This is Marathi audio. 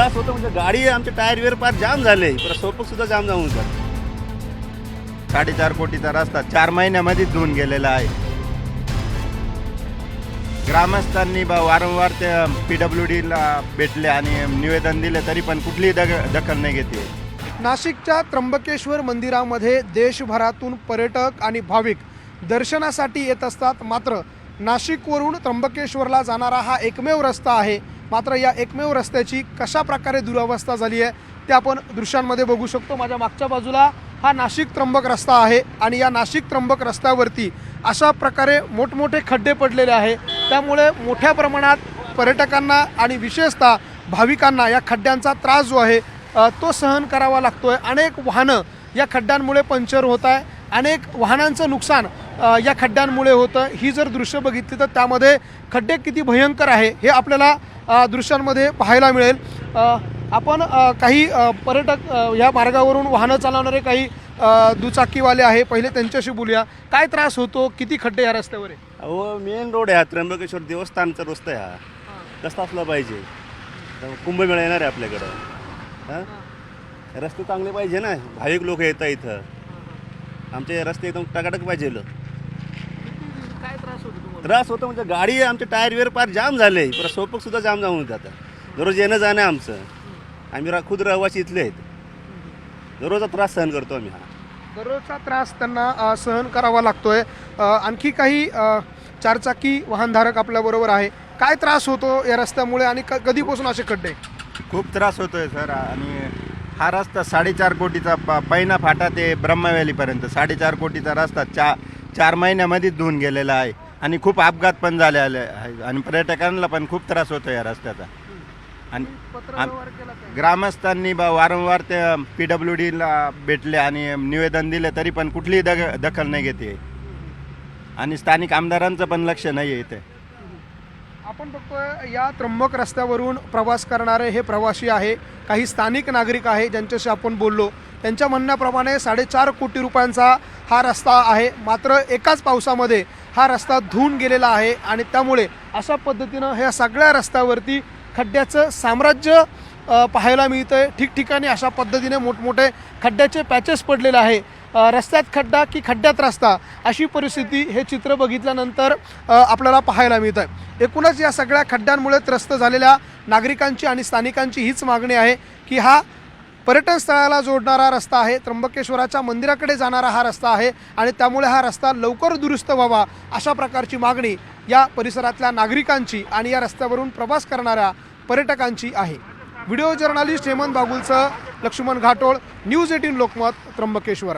त्रास होतो म्हणजे गाडी आमचे टायर वेर पार जाम झाले, सोपक सुद्धा जाम जाऊन जात. 4.5 कोटीचा रस्ता 4 महिन्यामध्ये धुवून गेलेला आहे. ग्रामस्थांनी वारंवार ते PWDला भेटले आणि निवेदन दिले तरी पण कुठलीही दखल नाही घेते. नाशिकच्या त्र्यंबकेश्वर मंदिरामध्ये देशभरातून पर्यटक आणि भाविक दर्शनासाठी येत असतात. मात्र नाशिकवरून त्र्यंबकेश्वरला जाणारा हा एकमेव रस्ता आहे. मात्र या एकमेव रस्त्याची कशा प्रकारे दुरवस्था झाली आहे ते आपण दृश्यांमध्ये बघू शकतो. माझ्या मागच्या बाजूला हा नाशिक त्र्यंबक रस्ता आहे आणि या नाशिक त्र्यंबक रस्त्यावरती अशा प्रकारे मोठमोठे खड्डे पडलेले आहे. त्यामुळे मोठ्या प्रमाणात पर्यटकांना आणि विशेषतः भाविकांना या खड्ड्यांचा त्रास जो आहे तो सहन करावा लागतोय. अनेक वाहनं या खड्ड्यांमुळे पंक्चर होत आहे. अनेक वाहनांचं नुकसान या खड्ड्यांमुळे होतं. ही जर दृश्य बघितली तर त्यामध्ये खड्डे किती भयंकर आहे हे आपल्याला दृश्यांमध्ये पाहायला मिळेल. आपण काही पर्यटक या मार्गावरून वाहनं चालवणारे काही दुचाकीवाले आहे, पहिले त्यांच्याशी बोलूया. काय त्रास होतो, किती खड्डे या रस्त्यावर आहे? अहो मेन रोड आहे हा, त्र्यंबकेश्वर देवस्थानचा रस्ता आहे हा. कसा असला पाहिजे? कुंभमेळा येणार आहे आपल्याकडं. हां, रस्ते चांगले पाहिजे ना, भाविक लोक येतात इथं. आमचे रस्ते एकदम टकाटक पाहिजे. काय त्रास होतो? त्रास होतो म्हणजे गाडी आमचे टायर वेर पार जाम झाले, सोपक सुद्धा जाम जाऊन जातं. दररोज येणं जाणं आमचं. आम्ही खुद रहिवासी इथले आहेत. दररोजचा त्रास सहन करतो आम्ही. हा दररोजचा त्रास त्यांना सहन करावा लागतोय. आणखी काही चारचाकी वाहनधारक आपल्याबरोबर आहे. काय त्रास होतो या रस्त्यामुळे आणि कधीपासून असे खड्डे? खूप त्रास होतोय सर. आणि हा रस्ता 4.5 कोटीचा पैना फाटा ते ब्रह्मवॅलीपर्यंत 4.5 कोटीचा रस्ता 4 महिन्यामध्ये धुवून गेलेला आहे. आणि खूप अपघात पण झालेले आहे आणि पर्यटकांना पण खूप त्रास होतो या रस्त्याचा. आणि ग्रामस्थांनी वारंवार ते PWDला भेटले आणि निवेदन दिले तरी पण कुठलीही दखल नाही घेते. आणि स्थानिक आमदारांचं पण लक्ष नाही आहे इथे. आपण बघतोय या त्र्यंबक रस्त्यावरून प्रवास करणारे हे प्रवासी आहे. काही स्थानिक नागरिक आहे ज्यांच्याशी आपण बोललो. त्यांच्या म्हणण्याप्रमाणे 4.5 कोटी रुपयांचा हा रस्ता आहे. मात्र एकाच पावसामध्ये हा रस्ता धुवून गेलेला आहे आणि त्यामुळे अशा पद्धतीनं ह्या सगळ्या रस्त्यावरती खड्ड्याचं साम्राज्य पाहायला मिळतंय. ठिकठिकाणी अशा पद्धतीने मोठमोठे खड्ड्याचे पॅचेस पडलेले आहे. रस्त्यात खड्डा की खड्ड्यात रस्ता अशी परिस्थिती हे चित्र बघितल्यानंतर आपल्याला पाहायला मिळत आहे. एकूणच या सगळ्या खड्ड्यांमुळे त्रस्त झालेल्या नागरिकांची आणि स्थानिकांची हीच मागणी आहे की हा पर्यटन स्थळाला जोडणारा रस्ता आहे, त्र्यंबकेश्वराच्या मंदिराकडे जाणारा हा रस्ता आहे आणि त्यामुळे हा रस्ता लवकर दुरुस्त व्हावा अशा प्रकारची मागणी या परिसरातल्या नागरिकांची आणि या रस्त्यावरून प्रवास करणाऱ्या पर्यटकांची आहे. व्हिडिओ जर्नलिस्ट हेमंत बागुलसह लक्ष्मण घाटोळ, न्यूज 18 लोकमत, त्र्यंबकेश्वर.